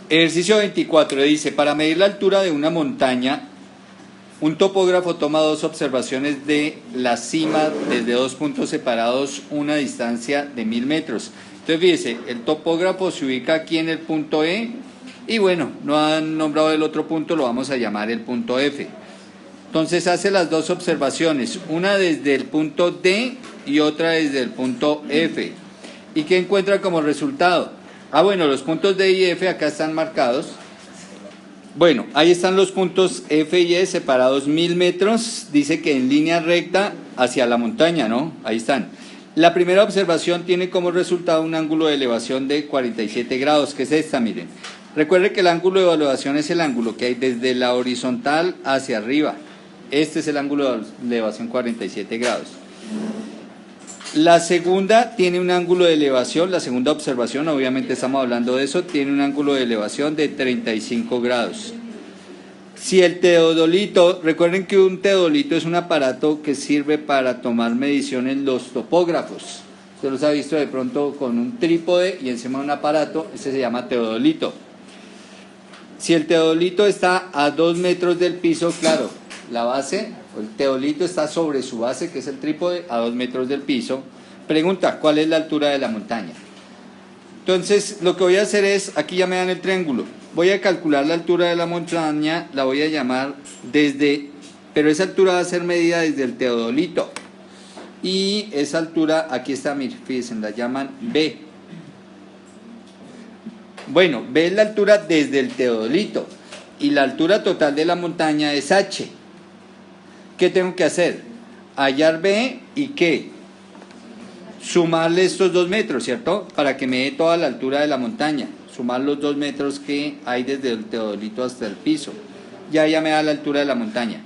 Ejercicio 24 dice, para medir la altura de una montaña, un topógrafo toma dos observaciones de la cima desde dos puntos separados, una distancia de 1000 metros. Entonces fíjese, el topógrafo se ubica aquí en el punto E y bueno, no han nombrado el otro punto, lo vamos a llamar el punto F. Entonces hace las dos observaciones, una desde el punto D y otra desde el punto F. ¿Y qué encuentra como resultado? Bueno, los puntos D y F acá están marcados. Bueno, ahí están los puntos F y E separados 1000 metros. Dice que en línea recta hacia la montaña, ¿no? Ahí están. La primera observación tiene como resultado un ángulo de elevación de 47 grados, que es esta, miren. Recuerde que el ángulo de elevación es el ángulo que hay desde la horizontal hacia arriba. Este es el ángulo de elevación 47 grados. La segunda tiene un ángulo de elevación, la segunda observación, obviamente estamos hablando de eso, tiene un ángulo de elevación de 35 grados. Si el teodolito, recuerden que un teodolito es un aparato que sirve para tomar mediciones en los topógrafos. Usted los ha visto de pronto con un trípode y encima de un aparato, ese se llama teodolito. Si el teodolito está a 2 metros del piso, claro, la base, el teodolito está sobre su base, que es el trípode, a 2 metros del piso. Pregunta, ¿cuál es la altura de la montaña? Entonces, lo que voy a hacer es, aquí ya me dan el triángulo, voy a calcular la altura de la montaña, la voy a llamar desde, pero esa altura va a ser medida desde el teodolito. Y esa altura, aquí está, miren, fíjense, la llaman B. Bueno, B es la altura desde el teodolito y la altura total de la montaña es H. ¿Qué tengo que hacer? Hallar B y ¿qué? Sumarle estos 2 metros, ¿cierto? Para que me dé toda la altura de la montaña. Sumar los 2 metros que hay desde el teodolito hasta el piso. Ya me da la altura de la montaña.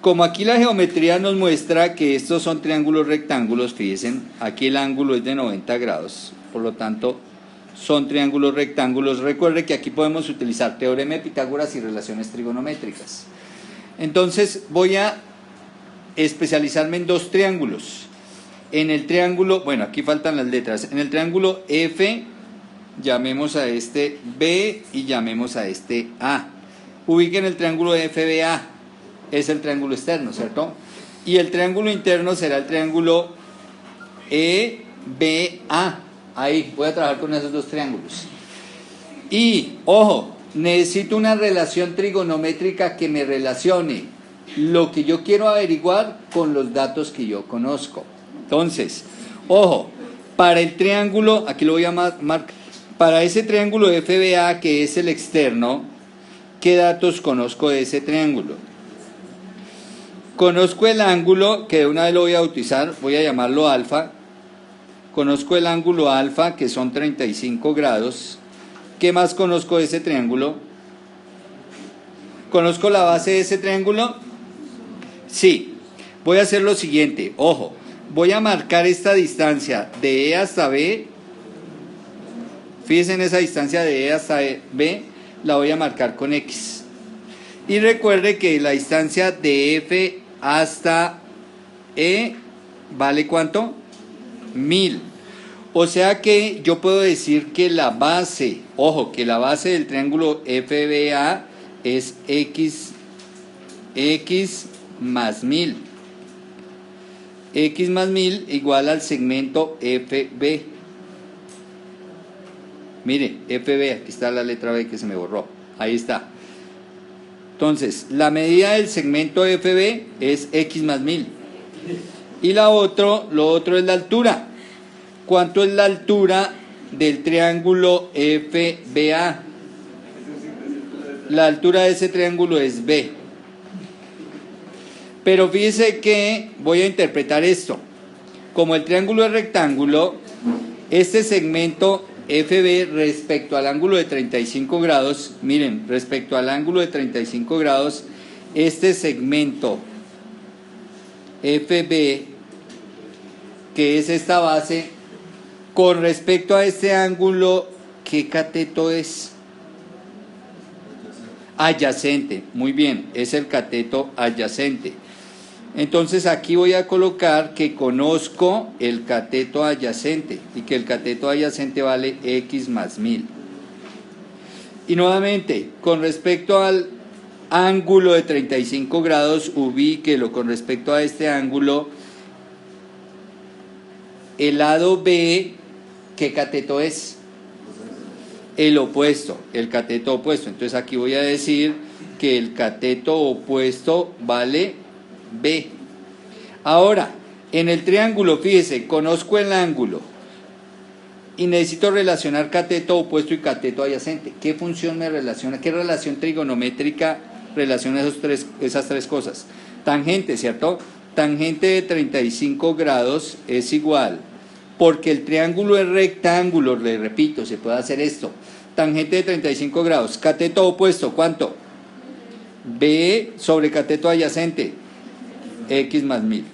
Como aquí la geometría nos muestra que estos son triángulos rectángulos, fíjense, aquí el ángulo es de 90 grados, por lo tanto son triángulos rectángulos. Recuerde que aquí podemos utilizar teorema de Pitágoras y relaciones trigonométricas. Entonces voy a especializarme en dos triángulos. En el triángulo, bueno, aquí faltan las letras. En el triángulo F, llamemos a este B y llamemos a este A. Ubiquen el triángulo FBA, es el triángulo externo, ¿cierto? Y el triángulo interno será el triángulo EBA. Ahí, voy a trabajar con esos dos triángulos. Y, ojo, necesito una relación trigonométrica que me relacione lo que yo quiero averiguar con los datos que yo conozco. Entonces, ojo, para el triángulo, aquí lo voy a marcar, para ese triángulo FBA que es el externo, ¿qué datos conozco de ese triángulo? Conozco el ángulo, que de una vez lo voy a bautizar, voy a llamarlo alfa. Conozco el ángulo alfa, que son 35 grados. ¿Qué más conozco de ese triángulo? ¿Conozco la base de ese triángulo? Sí. Voy a hacer lo siguiente, ojo, voy a marcar esta distancia de E hasta B. Fíjense en esa distancia de E hasta B, la voy a marcar con X. Y recuerde que la distancia de F hasta E vale ¿cuánto? 1000. O sea que yo puedo decir que la base, ojo, que la base del triángulo FBA es X más 1000. X más 1000 igual al segmento FB. Mire, FB, aquí está la letra B que se me borró. Ahí está. Entonces, la medida del segmento FB es X más 1000. Y lo otro es la altura. ¿Cuánto es la altura del triángulo FBA? La altura de ese triángulo es B. Pero fíjese que voy a interpretar esto. Como el triángulo es rectángulo, este segmento FB respecto al ángulo de 35 grados, miren, respecto al ángulo de 35 grados, este segmento FB, que es esta base, con respecto a este ángulo, ¿qué cateto es? Adyacente, muy bien, es el cateto adyacente. Entonces aquí voy a colocar que conozco el cateto adyacente y que el cateto adyacente vale X más 1000. Y nuevamente, con respecto al ángulo de 35 grados, ubíquelo con respecto a este ángulo. El lado B, ¿qué cateto es? El opuesto, el cateto opuesto. Entonces aquí voy a decir que el cateto opuesto vale B. Ahora, en el triángulo, fíjese, conozco el ángulo y necesito relacionar cateto opuesto y cateto adyacente. ¿Qué función me relaciona? ¿Qué relación trigonométrica relaciona esas tres cosas? Tangente, ¿cierto? Tangente de 35 grados es igual, porque el triángulo es rectángulo, le repito, se puede hacer esto. Tangente de 35 grados, cateto opuesto, ¿cuánto? B sobre cateto adyacente, X más 1000.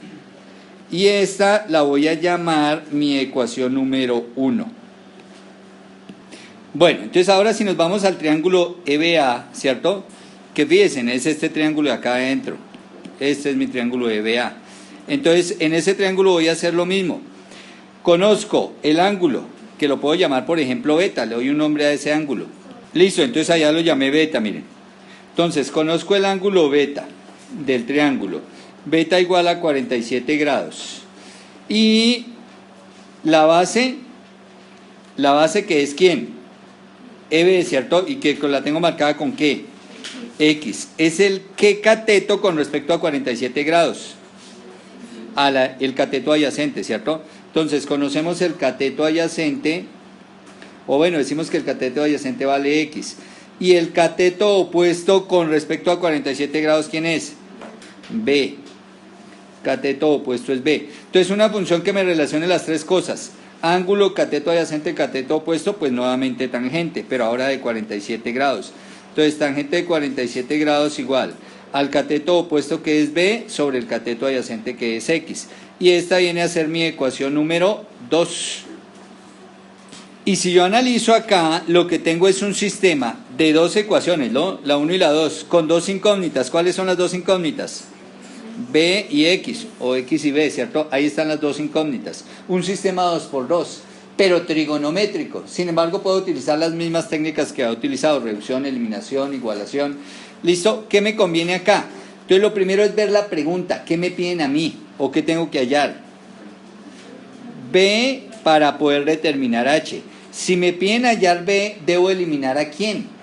Y esta la voy a llamar mi ecuación número 1. Bueno, entonces ahora si nos vamos al triángulo EBA, ¿cierto? Que fíjense, es este triángulo de acá adentro. Este es mi triángulo EBA. Entonces, en ese triángulo voy a hacer lo mismo. Conozco el ángulo, que lo puedo llamar, por ejemplo, beta. Le doy un nombre a ese ángulo. Listo, entonces allá lo llamé beta, miren. Entonces, conozco el ángulo beta del triángulo. Beta igual a 47 grados. Y la base que es ¿quién? EB, ¿cierto? Y que la tengo marcada con ¿qué? X. Es el ¿qué cateto con respecto a 47 grados? El cateto adyacente, ¿cierto? Entonces, conocemos el cateto adyacente, o bueno, decimos que el cateto adyacente vale X. Y el cateto opuesto con respecto a 47 grados, ¿quién es? B. Cateto opuesto es B. Entonces, una función que me relacione las tres cosas. Ángulo, cateto adyacente, cateto opuesto, pues nuevamente tangente, pero ahora de 47 grados. Entonces, tangente de 47 grados igual al cateto opuesto que es B sobre el cateto adyacente que es X. Y esta viene a ser mi ecuación número 2. Y si yo analizo acá, lo que tengo es un sistema de dos ecuaciones, ¿no? La 1 y la 2, con dos incógnitas. ¿Cuáles son las dos incógnitas? B y X, o X y B, ¿cierto? Ahí están las dos incógnitas. Un sistema 2×2, pero trigonométrico. Sin embargo, puedo utilizar las mismas técnicas que ha utilizado: reducción, eliminación, igualación. ¿Listo? ¿Qué me conviene acá? Entonces, lo primero es ver la pregunta. ¿Qué me piden a mí? ¿O qué tengo que hallar? B para poder determinar H. Si me piden hallar B, ¿debo eliminar a quién?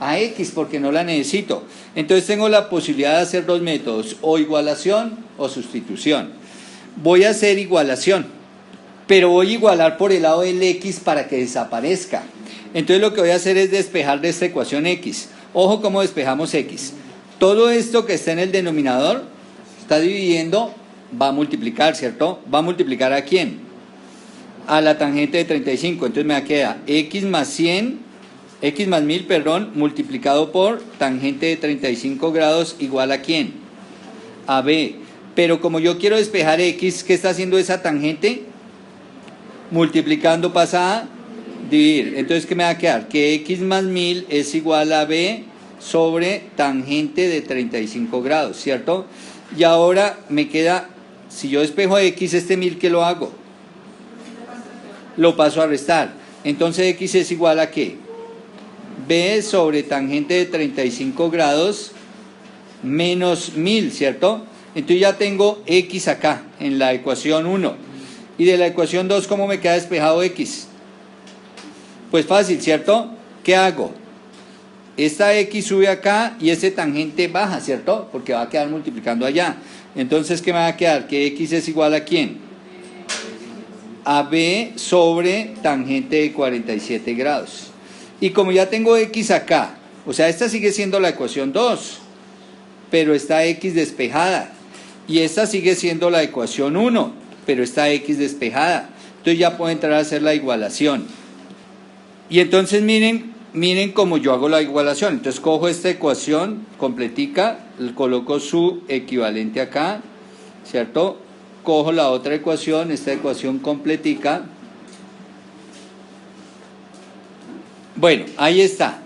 A X, porque no la necesito. Entonces tengo la posibilidad de hacer dos métodos, o igualación o sustitución. Voy a hacer igualación, pero voy a igualar por el lado del X para que desaparezca. Entonces lo que voy a hacer es despejar de esta ecuación X. Ojo cómo despejamos X. Todo esto que está en el denominador, está dividiendo, va a multiplicar, ¿cierto? ¿Va a multiplicar a quién? A la tangente de 35. Entonces me queda X más 100... X más 1000, perdón, multiplicado por tangente de 35 grados igual a ¿quién? A B. Pero como yo quiero despejar X, ¿qué está haciendo esa tangente? Multiplicando pasa a dividir. Entonces, ¿qué me va a quedar? Que X más 1000 es igual a B sobre tangente de 35 grados, ¿cierto? Y ahora me queda, si yo despejo X, este 1000, ¿qué lo hago? Lo paso a restar. Entonces, X es igual a ¿qué? B sobre tangente de 35 grados menos 1000, ¿cierto? Entonces ya tengo X acá en la ecuación 1. Y de la ecuación 2, ¿cómo me queda despejado X? Pues fácil, ¿cierto? ¿Qué hago? Esta X sube acá y este tangente baja, ¿cierto? Porque va a quedar multiplicando allá. Entonces, ¿qué me va a quedar? Que X es igual a ¿quién? A B sobre tangente de 47 grados. Y como ya tengo X acá, o sea, esta sigue siendo la ecuación 2, pero está X despejada. Y esta sigue siendo la ecuación 1, pero está X despejada. Entonces ya puedo entrar a hacer la igualación. Y entonces miren cómo yo hago la igualación. Entonces cojo esta ecuación completica, coloco su equivalente acá, ¿cierto? Cojo la otra ecuación, esta ecuación completica. Bueno, ahí está.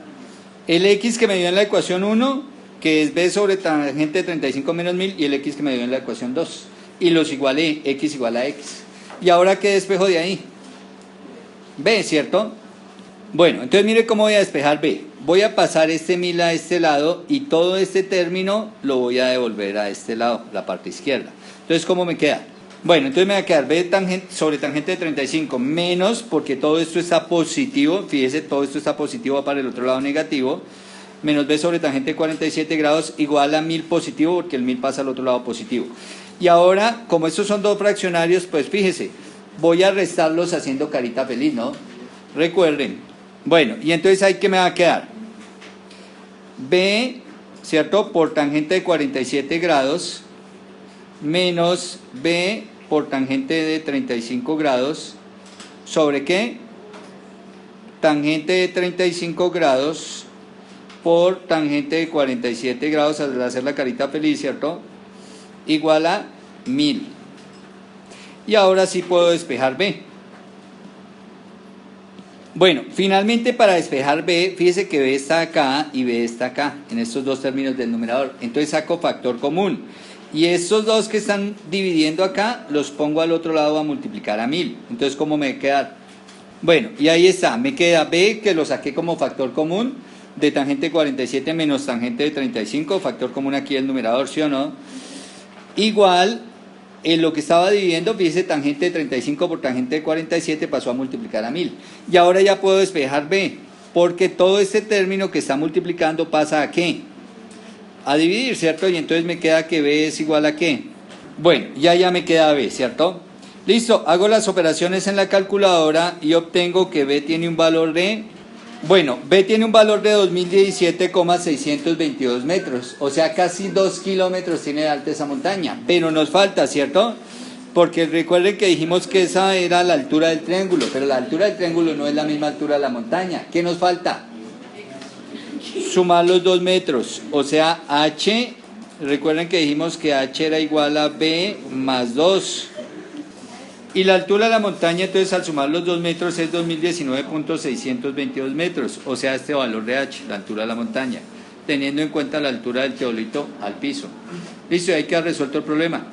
El X que me dio en la ecuación 1, que es B sobre tangente de 35 menos 1000, y el X que me dio en la ecuación 2. Y los igualé, X igual a X. ¿Y ahora qué despejo de ahí? B, ¿cierto? Bueno, entonces mire cómo voy a despejar B. voy a pasar este 1000 a este lado y todo este término lo voy a devolver a este lado, la parte izquierda. Entonces, ¿cómo me queda? Bueno, entonces me va a quedar B sobre tangente de 35 menos, porque todo esto está positivo, fíjese, todo esto está positivo, va para el otro lado negativo, menos B sobre tangente de 47 grados igual a 1000 positivo, porque el 1000 pasa al otro lado positivo. Y ahora, como estos son dos fraccionarios, pues fíjese, voy a restarlos haciendo carita feliz, ¿no? Recuerden. Bueno, y entonces ahí ¿qué me va a quedar? B, ¿cierto? Por tangente de 47 grados menos B por tangente de 35 grados sobre ¿qué? Tangente de 35 grados por tangente de 47 grados, al hacer la carita feliz, ¿cierto? Igual a 1000. Y ahora sí puedo despejar B. Bueno, finalmente para despejar B, fíjese que B está acá y B está acá, en estos dos términos del numerador. Entonces saco factor común. Y estos dos que están dividiendo acá, los pongo al otro lado a multiplicar a 1000. Entonces, ¿cómo me queda? Bueno, y ahí está, me queda B, que lo saqué como factor común, de tangente 47 menos tangente de 35, factor común aquí el numerador, ¿sí o no? Igual, en lo que estaba dividiendo, fíjese, tangente de 35 por tangente de 47 pasó a multiplicar a 1000. Y ahora ya puedo despejar B, porque todo este término que está multiplicando pasa a ¿qué? A dividir, ¿cierto? Y entonces me queda que B es igual a ¿qué? Bueno, ya me queda B, ¿cierto? Listo, hago las operaciones en la calculadora y obtengo que B tiene un valor de... Bueno, B tiene un valor de 2017,622 metros, o sea, casi 2 kilómetros tiene de alta esa montaña, pero nos falta, ¿cierto? Porque recuerden que dijimos que esa era la altura del triángulo, pero la altura del triángulo no es la misma altura de la montaña. ¿Qué nos falta? Sumar los 2 metros, o sea, H, recuerden que dijimos que H era igual a B más 2. Y la altura de la montaña, entonces, al sumar los 2 metros es 2019,622 metros, o sea, este valor de H, la altura de la montaña, teniendo en cuenta la altura del teolito al piso. Listo, y ahí queda resuelto el problema.